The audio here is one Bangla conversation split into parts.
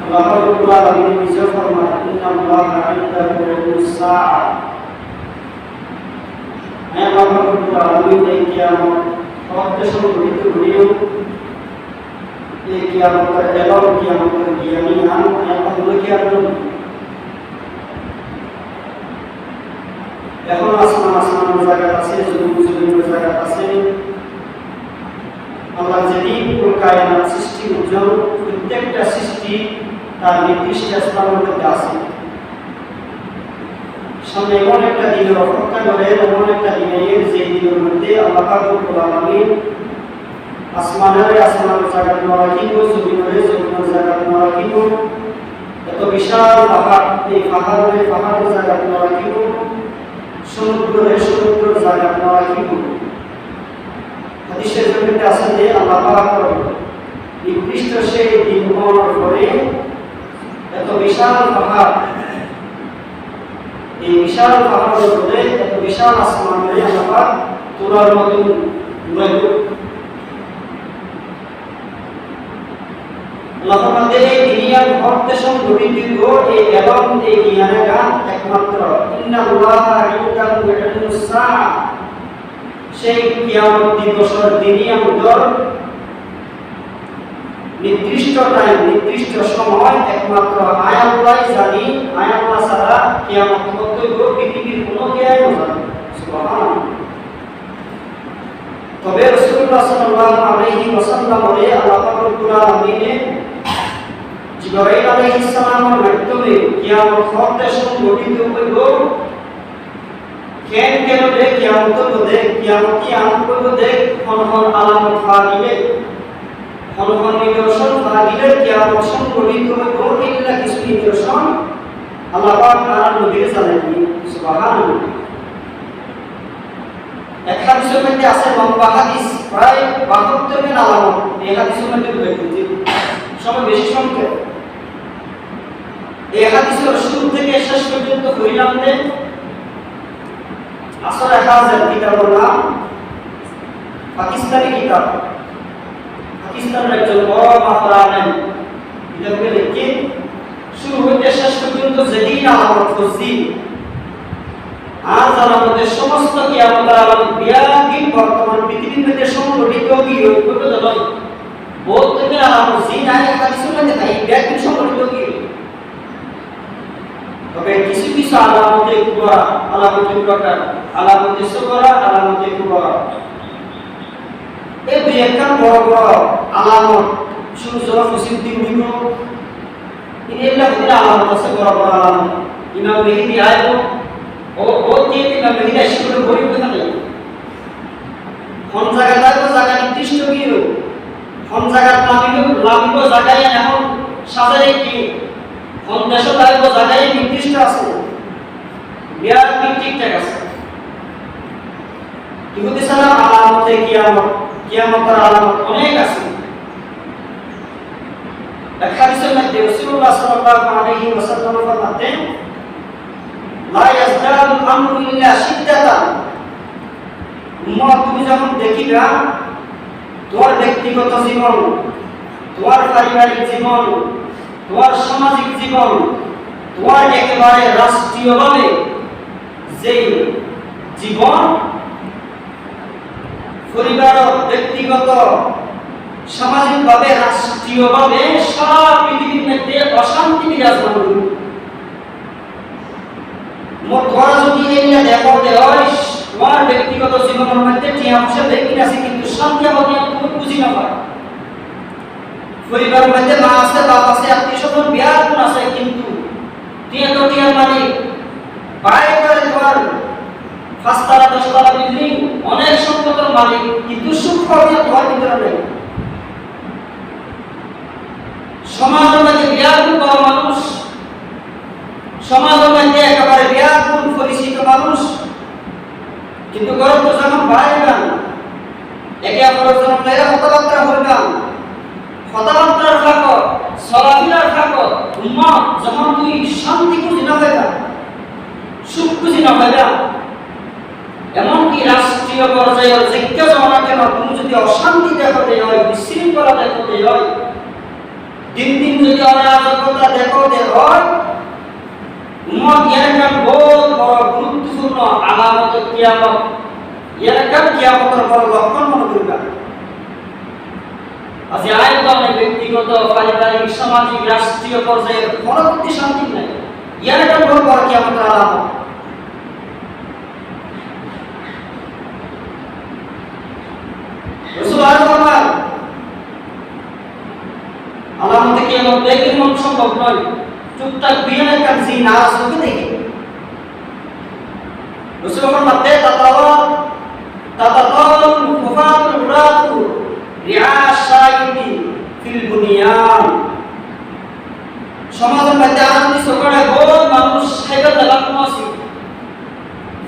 আল্লাহ রাব্বুল আলামিন নিজে ফরমান ইন্নাল্লাহা ইনদাহু ইলমুস সাআ আল্লাহ রাব্বুল আলামিন এই কিয়ামত হতে সংঘটিত হইও এই কিয়ামতের এলাও কিয়ামতের জ্ঞানী নাম আল্লাহ কিয়ামত এখন আসমানের জায়গা আছে জমিনের জায়গা আছে আল্লাহ যেদিন কায়নাত সৃষ্টি উজ্জ্বল প্রত্যেকটা সৃষ্টি তার নির্দিষ্ট স্থানের মধ্যে আছে সামনে এমন একটা দিনের অপেক্ষা করে এমন একটা দিনের যে দিনের মধ্যে আল্লাহ রাব্বুল আলামিন আসমানের জায়গা রাখিব জমিনের জায়গা রাখিব এত বিশাল পাহাড় এই পাহাড়ের জায়গা রাখিব সমুদ্রের জায়গা রাখিব হাদিসের মধ্যে আছে যে আল্লাহ পাক নির্দিষ্ট সেই দিন পাওয়ার পরে এত বিশাল পাহাড় এই বিশাল পাহাড়ের উপরে এত বিশাল আসমানে আল্লাহ পাক তোরার মতন ঘুরাইব আল্লাহ আমাদের এই দুনিয়ার ভক্ত সংগঠিত এই এবং এই জ্ঞানের গান একমাত্র ইন্নাল্লাহা ইনদাহু ইলমুস সাআ সেই কিয়ামত দিবসের দিনই আমাদের নির্দিষ্ট টাইম নির্দিষ্ট সময় একমাত্র আল্লাহ জানি আল্লাহ ছাড়া কিয়ামত কতটুকু পৃথিবীর কোনো জ্ঞান জানে সুবহানাল্লাহ তবে রাসূলুল্লাহ সাল্লাল্লাহু আলাইহি ওয়াসাল্লাম বলে আল্লাহ রাব্বুল আলামিন জিবরাইল আলাইহিস সালামের মাধ্যমে কিয়ামত হতে সংঘটিত হইব কেন দে কিয়ামত দে কিয়ামতি আনন্দ দে কোন আলামত ফাদিলে কোন নিদর্শন ফাদিলে কিয়ামত সংঘটিত হইব ইল্লা কিছু নিদর্শন আল্লাহ পাক আর নবীর জানাইনি সুবহানাল্লাহ এক হাদিসের মধ্যে আছে লম্বা হাদিস প্রায় 72 টি আলামত এই হাদিসের মধ্যে রয়েছে সবচেয়ে বেশি সংখ্যক এই হাদিসের শুরু থেকে শেষ পর্যন্ত হইলাম যে আসলে হাজার কিতাবের নাম পাকিস্তানি কিতাব পাকিস্তানের একজন বড় মাফার আলেম কিতাবকে লিখে শুরু হইতে শেষ পর্যন্ত যেদিন আলামত খুঁজছি আজ আমাদের সমস্ত কিয়ামতের আলামত বিয়াকিন বর্তমান পৃথিবীর মধ্যে সংঘটিত কি হইতে যাবে বহুত থেকে আলামত জিন আয় হাদিসের মধ্যে নাই বিয়াকিন সংঘটিত কি তবে কিছু কিছু আলামতে কুবরা আলামতে প্রকার আলামতে সুগরা আলামতে কুবরা এই দুই একটা বড় বড় আলামত সূর্য মুসিদ্দিন দিব ইনলা ভিতরে আলামত আছে বড় বড় আলামত ইমাম মেহেদী আইবো ও দিয়ে ইমাম মেহেদী শুরু করি কথা নেই কোন জায়গা নির্দিষ্ট কি কোন জায়গা লামিব জায়গায় এখন সাজারে কি কোন দেশে লামিব জায়গায় নির্দিষ্ট আছে বিয়ার ঠিকঠাক আছে ইহুদি সালাম আলামতে কিয়ামতের আলামত অনেক আছে হাদিসের মধ্যে রাসূলুল্লাহ সাল্লাল্লাহু আলাইহি ওয়াসাল্লাম ফরমাতেন লা ইয়াজদালু আমরু ইল্লা শিদ্দাতান উম্মত তুমি যখন দেখিবা তোমার ব্যক্তিগত জীবন তোমার পারিবারিক জীবন তোমার সামাজিক জীবন তোমার একেবারে রাষ্ট্রীয়ভাবে যে জীবন পরিবার ব্যক্তিগত সামাজিকভাবে রাষ্ট্রীয়ভাবে সারা পৃথিবীর মধ্যে অশান্তি বিরাজমান করবে তোমার যদি এইটা দেখতে হয় তোমার ব্যক্তিগত জীবনের মধ্যে কি অংশে দেখি আছে কিন্তু শান্তি হবে তুমি বুঝি না পায় পরিবারের মধ্যে মা আছে বাবা আছে আত্মীয়স্বজন বিয়ার কোন আছে কিন্তু টিয়ার মানে বাইরে করে তোমার পাঁচতলা দশতলা বিল্ডিং অনেক সম্পদের মালিক কিন্তু সুখ পাবে তোমার ভিতরে নেই সমাজের মধ্যে বিয়াকুল বড় মানুষ সমাজের মধ্যে একেবারে বিয়াকুল পরিচিত মানুষ কিন্তু গরম তো যখন বাইরে গান একে অপরের জন্য কথাবার্তা বলবেন কথাবার্তার থাকো চলাফেরার থাকো উম্মত যখন তুই শান্তি খুঁজি না পাইবা সুখ খুঁজি না পাইবা এমনকি রাষ্ট্রীয় পর্যায়ে যেটা জমা কেন তুমি যদি অশান্তি দেখাতে হয় বিশৃঙ্খলা দেখাতে হয় দিন দিন যদি অরাজকতা বিপদে হয় উম্মত ইয়ারকান বহুত বড় গুরুত্বপূর্ণ আলামত কিয়ামত ইয়ারকান কিয়ামতের বড় লক্ষণ মনে করিবা আজ আয়াত অনেক ব্যক্তিগত পারিবারিক সামাজিক রাষ্ট্রীয় পর্যায়ে পরবর্তী শান্তি নাই ইয়ারকান বড় বড় কিয়ামতের আলামত রাসূল আল্লাহ আলামতে কিয়ামত দেখে মন সম্ভব নয় চুপচাপ বিয়ানের কাছে নারাজ হতে দেখে রাসূল ফরমাতে তাতাতাল কুফাতুল উরাতু রিআশাইতি ফিল বুনিয়ান সমাজের মধ্যে আনন্দ সকালে বহুত মানুষ সাইকেল লাগানো আছে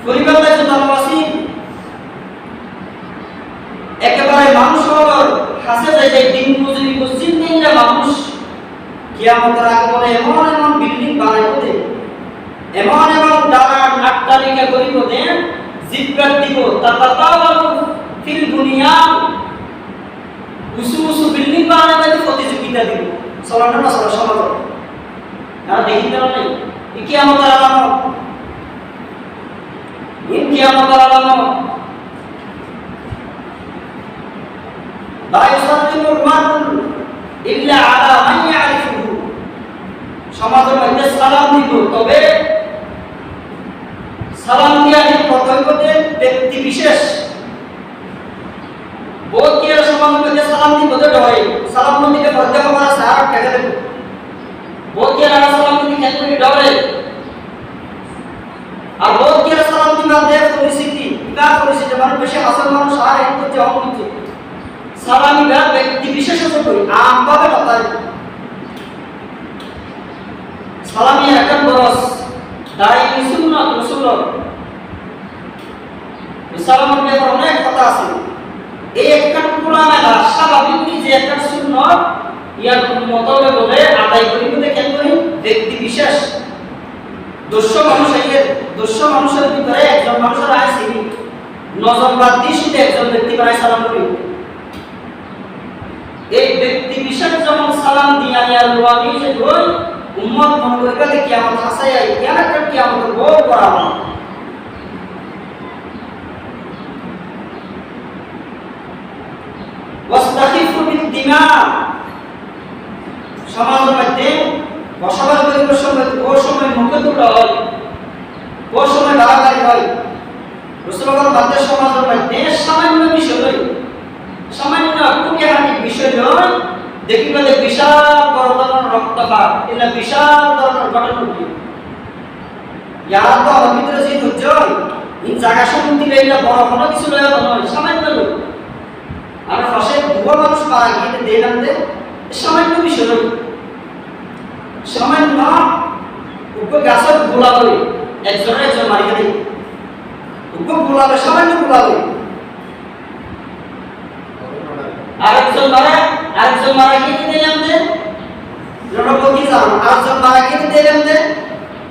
পরিবারে জন্য আছে একেবারে মানুষের হাসে যায় দিন মজুরি করছেন না মানুষ কিয়ামতের আগে বলে এমন এমন বিল্ডিং বানাইবো দে এমন এমন দালান আট্টালিকা করিব দে জিব্রাত দিব তাতাতাওয়ালু ফিল বুনিয়ান উঁচু উঁচু বিল্ডিং বানাইতে প্রতিযোগিতা দিব চলানো না চলা সমাজ না দেখিতে নাই কিয়ামতের আলামত কিয়ামতের আলামত لا يسلم المرء إلا على من يعرفه সমাজের মধ্যে সালাম দিব তবে সালাম দেওয়ার কর্তব্যতে ব্যক্তি বিশেষ বহুত কি সমাজের মধ্যে সালাম দিব তো হয় সালাম দিতে পর্দা করা সারা টাকা দেব বহুত কি সালাম দিতে ক্ষেত্রে ডরে আর বহুত কি সালাম দিতে দেব পরিস্থিতি বিকাশ পরিস্থিতি মানুষ বেশি আসল মানুষ আর এই করতে অমুচ্ছে সালামি বা ব্যক্তি বিশেষত করি আমভাবে কথাই সালামি একটা বরস দায়ী সুন্নাত রাসূলুল্লাহ সালামের ব্যাপারে অনেক কথা আছে এই একটা কোরআনে না স্বাভাবিক যে একটা সুন্নাত ইয়ার মতলবে বলে আদায় করিতে দেখেন করি ব্যক্তি বিশেষ দস্য মানুষের ভিতরে একজন মানুষের আছে নজর বাদ দিয়ে শুধু একজন ব্যক্তি পায় সালাম করি एक व्यक्ति विशेष जमन सलाम दिया या रुवानी से कोई उम्मत मन करके दे कियामत हंसा या क्या ना कर कियामत बहुत बड़ा है वस्तखिफु बिद्दिमा সমাজের মধ্যে বসবাস করিবার সময় ও সময় মুখে তোলা হয় ও সময় গালাগালি হয় রাসূলুল্লাহ বাদে সমাজের মধ্যে সামান্য বিষয় সামান্য কুকিহানি বিষয় নয় দেখিবা যে বিশাল বড় ধরনের রক্তপাত এটা বিশাল ধরনের ঘটনা ঘটে ইয়ার তো ভিতরে যে দুর্জয় এই জায়গা সম্বন্ধে এটা বড় কোনো কিছু নয় সামান্য লোক আর পাশে দুটো মানুষ মারা গিয়ে দিলাম যে সামান্য বিষয় নয় সামান্য উপর গাছের গোলা করে একজন মারিয়ে দেয় উপর গোলাবে সামান্য গোলাবে আরেকজন মারা গিয়ে দিলাম যে জনপতি যান আরেকজন মারা গিয়ে দিলাম যে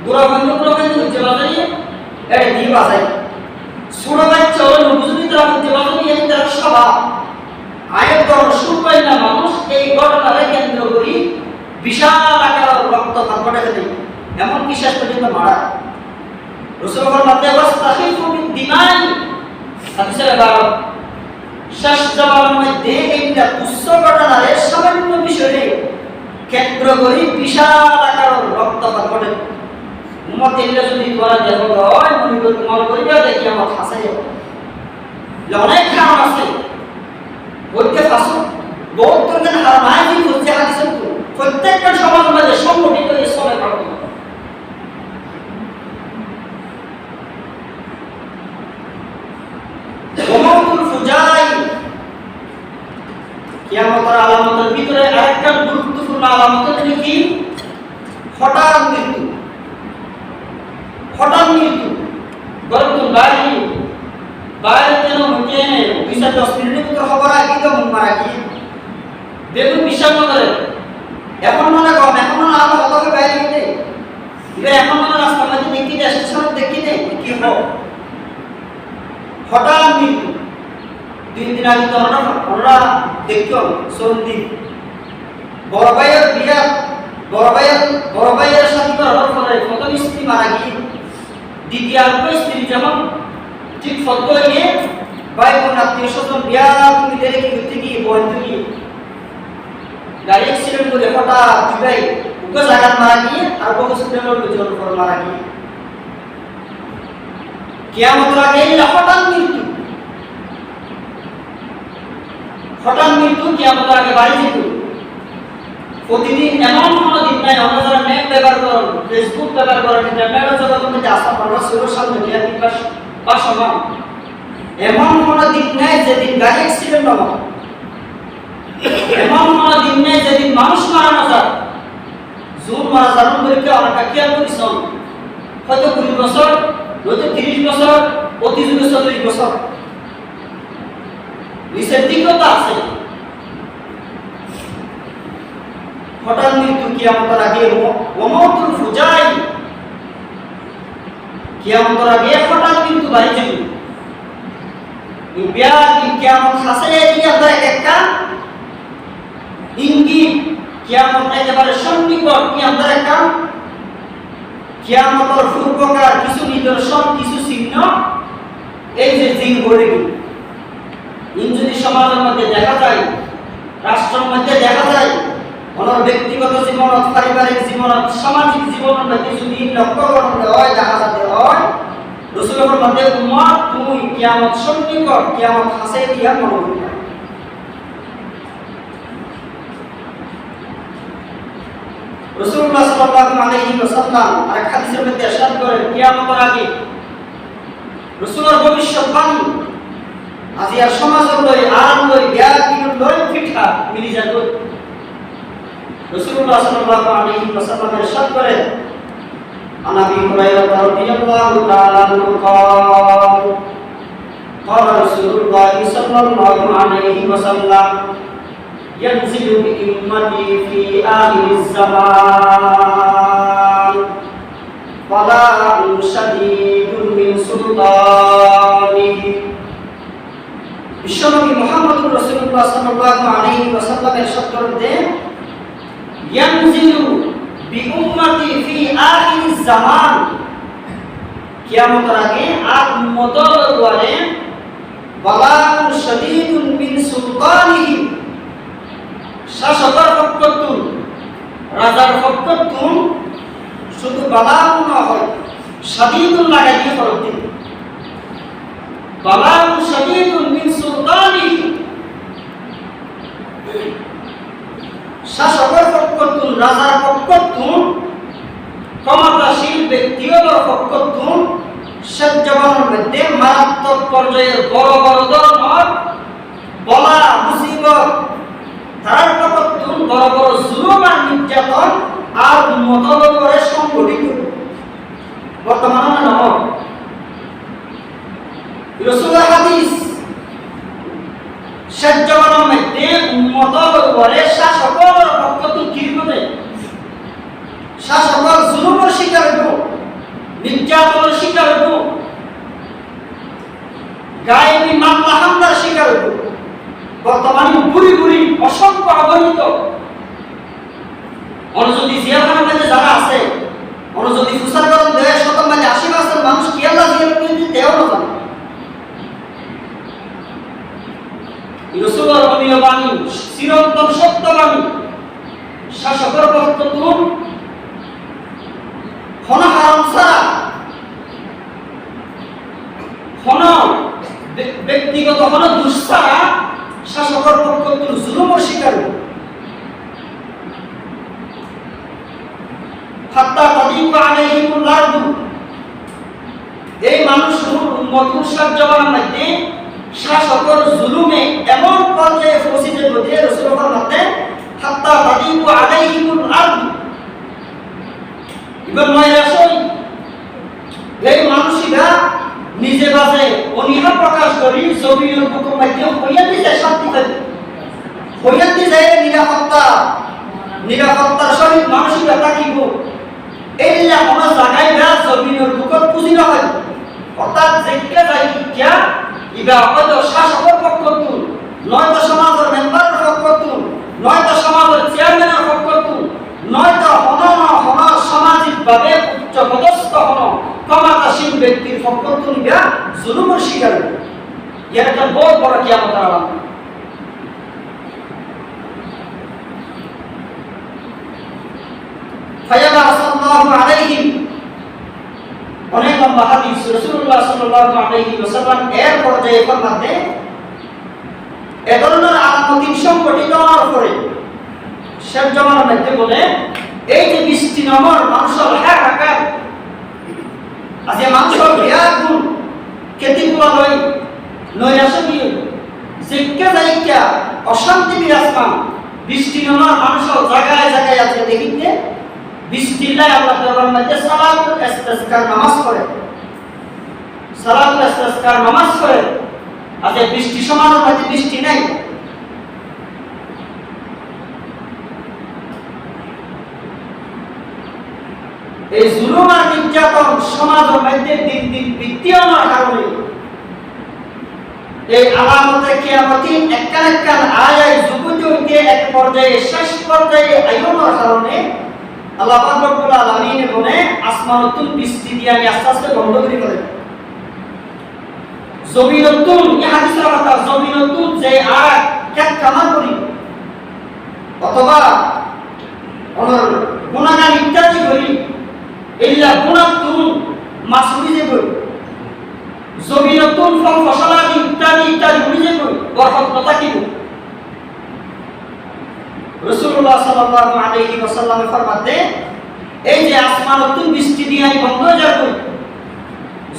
বুড়া বন্ধু হচ্ছে বাজাই এটা দিয়ে বাজাই ছোট বাচ্চা হলো বুঝলি তারা হচ্ছে বাজাই এই তার স্বভাব আয়ের দর শুনপাই না মানুষ এই ঘটনাকে কেন্দ্র করি বিশাল আকার রক্তপাত ঘটে দেয় এমনকি শেষ পর্যন্ত মারা রাসূলুল্লাহ মাতে ওয়াস্তাখিফু বিদ্দিমাই হাদিসের বারো শেষ জামানার মধ্যে একটা তুচ্ছ ঘটনার সামান্য বিষয়ে কেন্দ্র করে বিশাল আকার রক্তপাত ঘটে উম্মত এলে যদি তোরা দেখো হয় মনে করিবা দেখি আমার হাসাই অনেক কারণ আছে বলতে ফাঁসো বহুত তোর হারামায় কি হচ্ছে হাদিসের প্রত্যেকটা সমাজের মধ্যে সংগঠিত এই সময় ঘটনা ওমাতুল ফুজাই কিয়ামতের আলামতের ভিতরে আরেকটা গুরুত্বপূর্ণ আলামত হলো কি হঠাৎ মৃত্যু বরং বাইরে যেন হচ্ছে বিচার 10 মিনিটের ভিতরে খবর আগে তো মারা গিয়ে দেখুন বিশ্বাস করে এখন মনে কম এখন মনে আলো কত বাইরে গিয়ে এবার এখন মনে রাস্তার মধ্যে দেখি যে স্টেশন দেখি নেই কি হোক হঠাৎ মৃত্যু 3 দিন আগে তো আমরা দেখতাম সন্দীপ বড় ভাইয়ের বিয়া বড় ভাইয়ের সাথে করার পরে প্রথম স্ত্রী মারা গিয়ে দ্বিতীয় স্ত্রী যেমন ঠিক ফটো হয়ে ভাই বোন আত্মীয় স্বজন বিয়া তুমি দেরি করতে গিয়ে বলতে গিয়ে গাড়ি অ্যাক্সিডেন্ট করে হঠাৎ দুই ভাই উগ্র জায়গায় মারা গিয়ে আর হসপিটালের লোকজন উপর মারা গিয়ে কিয়ামতের আগে এই হঠাৎ মৃত্যু কিয়ামতের আগে বাড়ি যেত প্রতিদিন এমন কোনো দিন নাই আমরা যারা নেট ব্যবহার করেন ফেসবুক ব্যবহার করেন ইন্টারনেটের জগতের মধ্যে আসা আমরা সোশ্যাল মিডিয়া বা সমান এমন কোনো দিন নাই যেদিন গাড়ি অ্যাক্সিডেন্ট হবে এমন কোনো দিন নাই যেদিন মানুষ মারা যায় জোর মারা যাবেন পরীক্ষা অনেকটা খেয়াল করেছেন হয়তো 20 বছর হয়তো 30 বছর অতি জোরে 40 বছর নিচের দিকেও তো আছে হঠাৎ মৃত্যু কিয়ামতের আগে ওমতুল ফুজাই কিয়ামতের আগে হঠাৎ মৃত্যু বাড়ি যাবে কিয়ামত হাসে এই আপনার একটা ইঙ্গিত কিয়ামত একেবারে সন্নিকট কিয়ামতের একটা কিয়ামতের পূর্বকার কিছু নিদর্শন কিছু চিহ্ন এই যে জিন গড়ে গেল যদি সমাজের মধ্যে দেখা যায় রাষ্ট্রের মধ্যে দেখা যায় ওনার ব্যক্তিগত জীবন পারিবারিক জীবন সামাজিক জীবনের মধ্যে যদি লক্ষ্য করতে হয় দেখা যাতে হয় রাসূলের মধ্যে উম্মত তুমি কিয়ামত সন্নিকট কিয়ামত হাসে দিয়া মনে করবে রাসূলুল্লাহ সাল্লাল্লাহু আলাইহি ওয়াসাল্লাম আর হাদিসের মধ্যে ইরশাদ করেন কিয়ামতের আগে রাসূলের ভবিষ্যৎবাণী আজিয়ার সমাজের লই আরাম লই জ্ঞান বিনোদ লই ফিঠা মিলি যাবে রাসূলুল্লাহ সাল্লাল্লাহু আলাইহি ওয়াসাল্লাম ইরশাদ করেন আনাবি হুরায়রা রাদিয়াল্লাহু তাআলা আনহু قال رسول الله صلى الله عليه وسلم ينزل بأمتي في آخر الزمان بلاء شديد من سلطانه বিশ্বনবী মুহাম্মদুর রাসূলুল্লাহ সাল্লাল্লাহু আলাইহি ওয়াসাল্লাম ইরশাদ করেন ইয়ানজিলু বিউম্মতি ফি আখিরিজ জামান কিয়ামতের আগে আর উম্মতের উপরে বালাউন শাদীদুন মিন সুলতানিহি শাসকের পক্ষতুন রাজার পক্ষতুন শুধু বালাউন না হয় শাদীদুন লাগাই দিয়ে ফরক দিন বালাউন শাদীদুন মিন সুলতানিহি শাসকের পক্ষতুন রাজার পক্ষতুন ক্ষমতাশীল ব্যক্তিগত পক্ষতুন সজ্জনের মধ্যে মারাত্মক পর্যায়ের বড় বড় ধরনের বলা মুসিবত তার পক্ষতুন বড় বড় জুলুম আর নির্যাতন আর উম্মতের উপরে সংঘটিত বর্তমানে নয় রাসূলের হাদিস সজ্জনের মধ্যে উম্মতের উপরে শাসকের পক্ষতুন কি হবে শাসকের জুলুমের শিকার হইব নির্যাতনের শিকার হইব গায়েবী মামলা হামলার শিকার হইব বর্তমানে বুড়ি বুড়ি অসংখ্য অগণিত অনুযায়ী জিয়াখানার মধ্যে যারা আছে অনুযায়ী ফুসারগরম দেয় শতমানে 80% মানুষ কি আল্লাহ জিয়ার কিন্তু দেও না জানে রাসূলের অমীয় বাণী চিরন্তন সত্যবাণী শাসকের পক্ষতুন হন হারাম ছাড়া হন ব্যক্তিগত হন দুষ ছাড়া শাসকের পক্ষতুন জুলুমের শিকার হাত্তা তাদিকু আলাইহিমুল আরদু এই মানুষগুলো উম্মতুর সাজ্জাবার মধ্যে শাসকের জুলুমে এমন পর্যায়ে পৌঁছে যেতে রাসূলুল্লাহর মতে হাত্তা তাদিকু আলাইহিমুল আরদু ইবন মাইরাসই এই মানুষিরা নিজে বাজে অনিহা প্রকাশ করি জমিনের বুকের মধ্যে হইয়া দিছে শান্তি পাবে হইয়া দিছে নিরাপত্তার সহিত মানুষিরা থাকিব এইলা কোনো জায়গায় না জমিনের বুকের পুঁজি নহয় অর্থাৎ যেটা যাই কিয়া ইবা হয়তো শাসকের পক্ষতুন নয়তো সমাজের মেম্বারের পক্ষতুন নয়তো সমাজের চেয়ারম্যানের পক্ষতুন নয়তো সামাজিকভাবে উচ্চ পদস্থ হন ক্ষমতাসীন ব্যক্তির পক্ষ থেকে জুলুমের শিকার হবে। এর একটা বহুত বড় কিয়ামতের আলামত। ফায়াবা সাল্লাল্লাহু আলাইহি অনেক লম্বা হাদিস রাসূলুল্লাহ সাল্লাল্লাহু আলাইহি ওয়াসাল্লাম এর পর্যায়ে ফরমাতে এ ধরনের আলামত সংঘটিত হওয়ার পরে শেষ জামানার মধ্যে বলে এই যে বৃষ্টি নম্বর মানুষের হাহাকার আজকে মানুষের বিয়াগুন কেতিগুলো নৈরাশনীয় জিজ্ঞা জায়গা অশান্তি বিরাজমান বৃষ্টি নম্বর মানুষের জায়গায় জায়গায় আছে দেখিতে বৃষ্টিল্লাহ আল্লাহ তাআলার মধ্যে সালাতুল ইস্তিসকার নামাজ পড়ে সালাতুল ইস্তিসকার নামাজ পড়ে আজকে বৃষ্টি সমানের মধ্যে বৃষ্টি নাই। এই জুলুম আর নির্যাতন সমাজের মধ্যে দিন দিন বৃদ্ধি হওয়ার কারণে এই আলামতে কিয়ামতিন একখান আয়ায় যুগতে হইতে এক পর্যায়ে শেষ পর্যায়ে আয়োনের কারণে আল্লাহ পাক রব্বুল আলামিন বলে আসমানুতুল বৃষ্টি দিয়ে আমি আস্তে আস্তে বন্ধ করে ফেলেন। জমিনুতুল এই হাদিসের কথা জমিনুতুল যে আর কেন কামার করি অথবা ওনার গুনাহগার ইত্যাদি করি ইল্লা গুনাতুন মাসুবিজে করি জমিনুতুল ফল ফসলাদি ইত্যাদি ইত্যাদি বুঝে করি বরকত কথা কি রাসূলুল্লাহ সাল্লাল্লাহু আলাইহি ওয়াসাল্লাম ফরমাতে এই যে আসমানুতুল বৃষ্টি দিয়ে আমি বন্ধ হয়ে যাব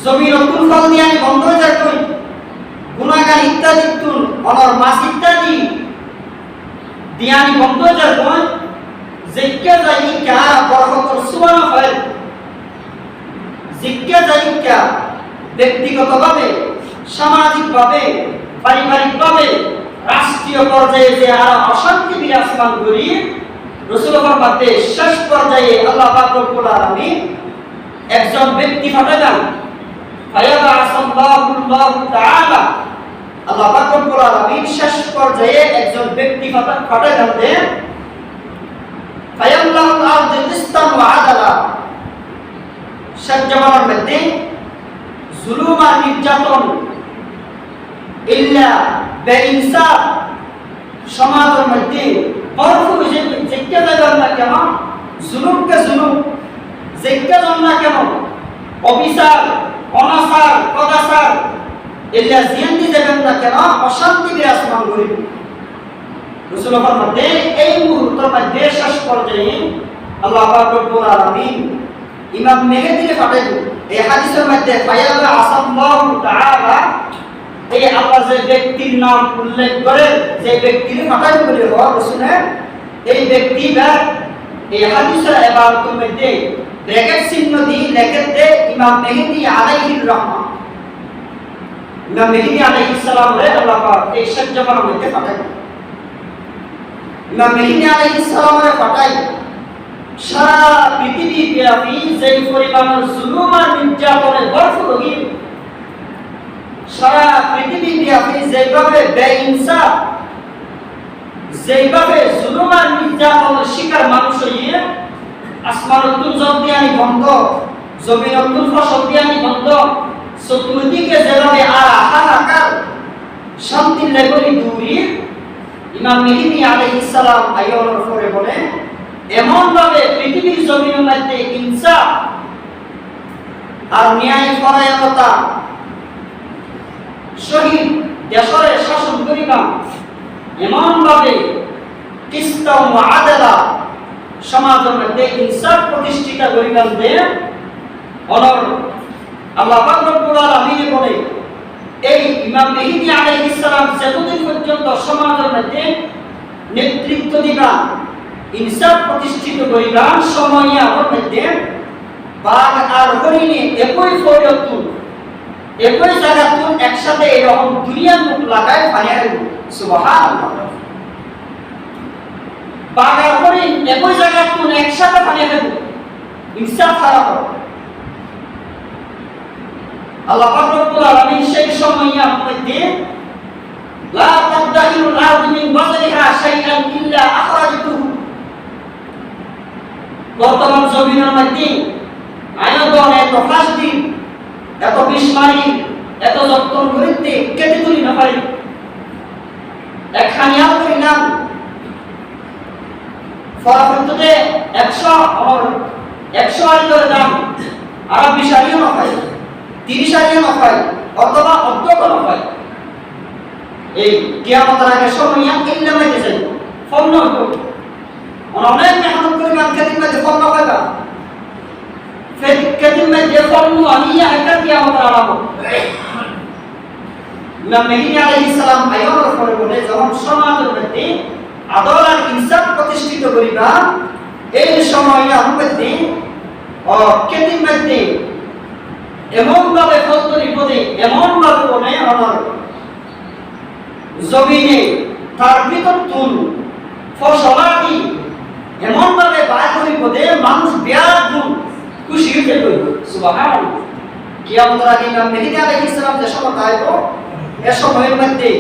জমিনুতুল ফল দিয়ে আমি বন্ধ হয়ে যাব গুনাহগার ইত্যাদি তুন অনর মাস ইত্যাদি দিয়ে আমি বন্ধ হয়ে যাব জিজ্ঞা জায়গা বরকতর সুবহান হয় জিজ্ঞা জায়গা ব্যক্তিগতভাবে সামাজিকভাবে পারিবারিকভাবে রাষ্ট্রীয় পর্যায়ে যে আর অশান্তি বিরাজমান করি রাসূলুল্লাহর মতে শেষ পর্যায়ে আল্লাহ পাক রব্বুল আলামিন একজন ব্যক্তি পাঠান ফায়াবা সাল্লাল্লাহু তাআলা আল্লাহ পাক রব্বুল আলামিন শেষ পর্যায়ে একজন ব্যক্তি পাঠান দেন ফায়াল্লাহু আরদ কিসতান ওয়া আদালা শেষ জামানার মধ্যে জুলুম আর নির্যাতন ইল্লা বেইনসাফ সমাজের মধ্যে ভরপুর জিজ্ঞা যাবেন না কেন জুলুমকে জুলুম জিজ্ঞা যান না কেন অবিচার অনাচার কদাচার ইল্লা জিয়ান্দি যাবেন না কেন অশান্তি বিরাজমান করিব। রাসূলুল্লাহর মধ্যে এই মুহূর্তের মধ্যে শেষ পর্যায়ে আল্লাহ পাক রব্বুল আলামিন ইমাম মেহেদীকে পাঠাইল। এই হাদিসের মধ্যে ফায়াবা আসাল্লাহু তাআলা এই আল্লাহ যে ব্যক্তির নাম উল্লেখ করে যে ব্যক্তির পাঠাইল বলে রাসূলের এই ব্যক্তিটা এই হাদিসের ইবারতের মধ্যে ব্র্যাকেট চিহ্ন দিয়ে লিখতে ইমাম মেহেদী আলাইহির রহমান ইমাম মেহেদী আলাইহিস সালামরে আল্লাহ পাক এই সজ্জামার মধ্যে পাঠাইল। ইমাম মেহেদী আলাইহিস সালামরে পাঠাইল সারা পৃথিবী ব্যাপী যে পরিমাণের জুলুম আর নির্যাতনের ভরপুর হয়ে সারা পৃথিবী ব্যাপী যেভাবে বেইনসাফ যেভাবে জুলুম আর নির্যাতনের শিকার মানুষ হয়ে আসমানুতুল জল দিয়ে আনি বন্ধ জমিনুতুল ফসল দিয়ে আনি বন্ধ চতুর্দিকে যেভাবে আর হাহাকার শান্তির লেগরি দূরি ইমাম মেহেদী আলাইহিস সালাম আয়োনের পরে বলে এমন ভাবে পৃথিবীর জমিনের মধ্যে ইনসাফ আর ন্যায় পরায়ণতা শহীদ দেশের শাসন করিবা এমন ভাবে কিসতাম ওয়া আদালা সমাজের মধ্যে ইনসাফ প্রতিষ্ঠিত করিবেন যে অনর আল্লাহ পাক রব্বুল আলামিন বলে এই ইমাম মেহেদী আলাইহিস সালাম যতদিন পর্যন্ত সমাজের মধ্যে নেতৃত্ব দিবা ইনসাফ প্রতিষ্ঠিত করিবা সময়ে আমার মধ্যে বাঘ আর হরিণে একই ফরিয়তুন একই জায়গাতুন একসাথে এরকম দুনিয়ার মুখ লাগায় বানিয়ে সুবহানাল্লাহ বাঘ আর হরিণ একই জায়গাতুন একসাথে বানিয়ে দেব ইনসাফ খারাপ আল্লাহ পাক রব্বুল আলামিন সেই সময়ে আমার মধ্যে লা তাদাহিরুল আরদু মিন বাসরিহা শাইআন ইল্লা আখরাজতুহু বর্তমান জমিনের মধ্যে আয়োজন এত ফাঁস দিন এত বিস্মারি এত যত্ন করিতে কেটে তুলি না পারি একখানি আর করি নাম ফরাফরতে 100 আইলের দাম আর 20 আইলেও না পাই 30 আইলেও না পাই অথবা অর্ধেক না পাই এই কিয়ামতের আগে সময় ইল্লা মাইতে যাই ফল না হইব অনেক মেহনত করে মান খেতে মধ্যে ফল না পাইবা ফের খেতে মধ্যে ফল নু আনিয়া একটা কিয়ামতের আলামত ইমাম মেহদী আলাইহিস সালাম আয়াতের পরে বলে যখন সমাজের মধ্যে আদল আর ইনসাফ প্রতিষ্ঠিত করিবা এই সময় মধ্যে খেতে মধ্যে এমন ভাবে ফলতরি পদে এমন ভাবে বনে আমার জমিনে তার ভিতর তুল ফসলাদি এমন ভাবে বাইর করি পদে মানুষ ব্যাগ খুশি হতে কইব সুবহানাল্লাহ কিয়ামতের আগে ইমাম মেহদী আলাইহিস সালাম যে সময় আইব এ সময়ের মধ্যে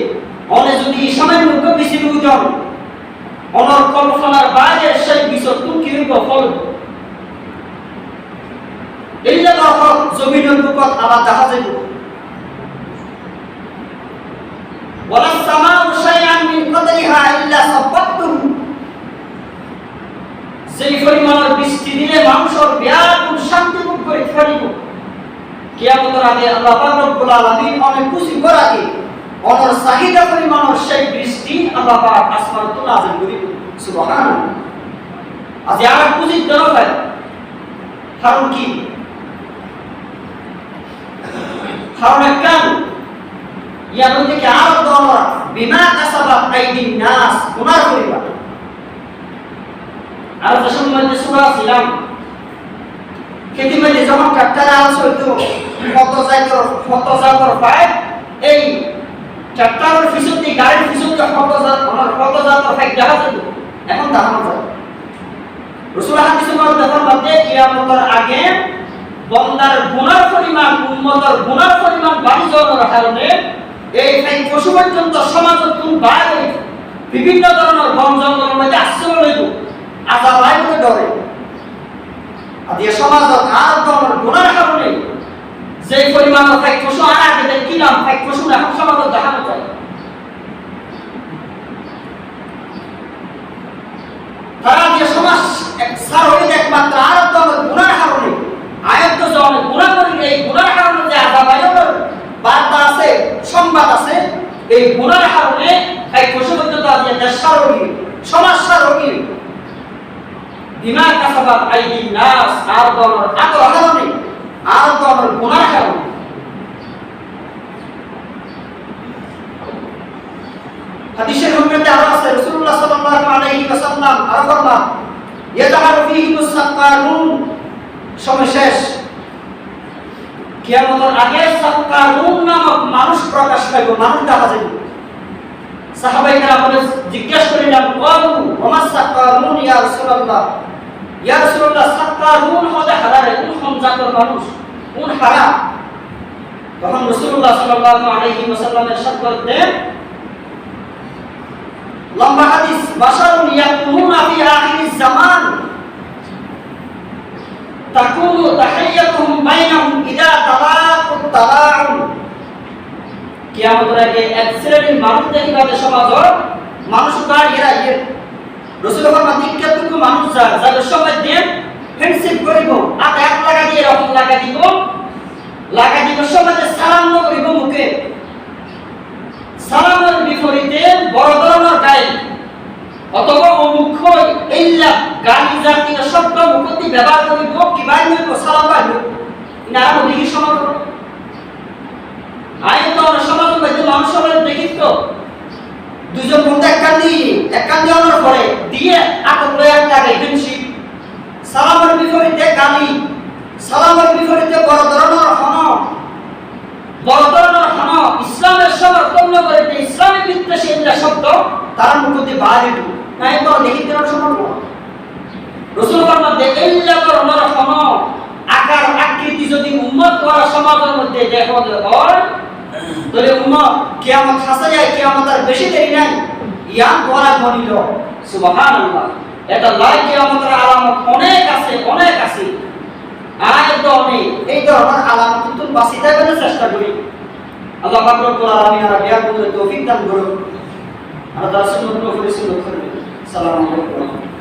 অনে যদি সামান্য বেশি বুঝন অনর কল্পনার বাইরে সেই বিষয় তুমি কি হইব ফল এই যে তখন জমিনের উপর আবার দেখা যাইব ওয়ালা সামাউ শাইআন মিন কদরিহা ইল্লা সাব্বাতুহু সেই পরিমাণের বৃষ্টি দিলে মানুষের ব্যাকুল শান্তি ভোগ করে পারিব কিয়ামতের আগে আল্লাহ পাক রব্বুল আলামিন অনেক খুশি করাকে অনর চাহিদা পরিমাণের সেই বৃষ্টি আল্লাহ পাক আসমান থেকে নাযিল করিব সুবহানাল্লাহ আজ আর খুশি দরকার কারণ কি কারণ কান ইয়ার মধ্যে কি আর দরকার বিমা কাসাবাত আইদিন নাস গুনাহ করিবা আর যখন মধ্যে সূরা ছিলাম খেতে মধ্যে যখন ট্রাক্টর আস হইতো কত জাতর পায় এই ট্রাক্টরের পিছনে গাড়ির পিছনে কত জাতর পায় দেখা যেত এখন দেখানো যায় রাসূল হাদিসের মধ্যে ফরমাতে কিয়ামতের আগে বান্দার গুনার পরিমাণ উম্মতের গুনার পরিমাণ বাড়ি যাওয়ার কারণে এই পশু পর্যন্ত সমাজের তুল বাইরে বিভিন্ন ধরনের বন জঙ্গলের মধ্যে আশ্রয় লইব আজাব আইতে ডরে আর এই সমাজের আর ধরনের গুনার কারণে যে পরিমাণ পশু আগে কি নাম পশু এখন সমাজে দেখানো যায় তারা যে সমাজ একসার হয়ে একমাত্র আর ধরনের গুনার কারণে আয়াত তো অনেক গুনাহ করি এই গুনার কারণে যে আযাব আয়াতের বার্তা আছে সংবাদ আছে এই গুনার কারণে এই পশু পর্যন্ত আজ দেশার রোগী সমাজের রোগী বিমা কাসাবাত আইদিন নাস আর দমর আতর কারণে আর দমর গুনার কারণে হাদিসের মধ্যে আরো আছে রাসূলুল্লাহ সাল্লাল্লাহু আলাইহি ওয়াসাল্লাম আর ফরমান ইয়াজাহারু ফীহি মুসাক্কারুন সময় শেষ কিয়ামতের আগে সাক্কারুন নামক মানুষ প্রকাশ পাইব মানুষ দেখা যাবে সাহাবায়ে কেরাম জিজ্ঞাসা করিলেন ক্বালু ওয়া সাক্কারুন ইয়া রাসূলুল্লাহ সাক্কারুন হদে হারারে কোন জাতের মানুষ কোন হারা তখন রাসূলুল্লাহ সাল্লাল্লাহু আলাইহি ওয়াসাল্লাম ইরশাদ করলেন লম্বা হাদিস বাশারুন ইয়াকুনুনা ফি আখিরিজ জামান তাকুনু তাহিয়াতুহুম বাইনাহুম ইদা তালাকুত তালাউন কিয়ামতের আগে এক শ্রেণীর মানুষ দেখিবাতে সমাজের মানুষ কার এরা রাসূলুল্লাহ মাদিক্কাতুকু মানুষ যাদের সময় দেন ফ্রেন্ডশিপ করিব আর এক লাগা দিয়ে এরকম লাগা দিব সমাজে সালাম করিব মুখে সালামের বিপরীতে বড় ধরনের গায়ে অথবা মুখ ইল্লা গালি জাতীয় শব্দ মুখতি ব্যবহার করিব কিবা নইব সালাম পাইব না দেখি সমাজ আইন তো সমাজ মধ্যে মানুষ সবাই দেখি তো দুজন বন্ধু এক কান দিয়ে অনর করে দিয়ে আটক লয়ে এক লাগে ফ্রেন্ডশিপ সালামের বিপরীতে গালি সালামের বিপরীতে বড় ধরনের ইসলামের সমর্থন করে ইসলামের বিদ্বেষী এগুলা শব্দ তার মুখতে বাইরে নাই তো দেখি দেওয়ার সমর্থ রাসূল ফরমান ইল্লা ধরনের আকার আকৃতি যদি উম্মত করা সমাজের মধ্যে দেখো হয় তাহলে উম্মত কিয়ামত হাসা যায় কিয়ামতের বেশি দেরি নাই ইয়াম করা বনিল সুবহানাল্লাহ এটা লাই কিয়ামতের আলামত অনেক আছে আয়াত ধরনের আলামত তো বাঁচি থাকার চেষ্টা করি আল্লাহ পাক রব্বুল আলামিন আর বিয়া করে তৌফিক দান করুন আমরা তার সুন্নাত নফল সুন্নাত করব সালাম আলাইকুম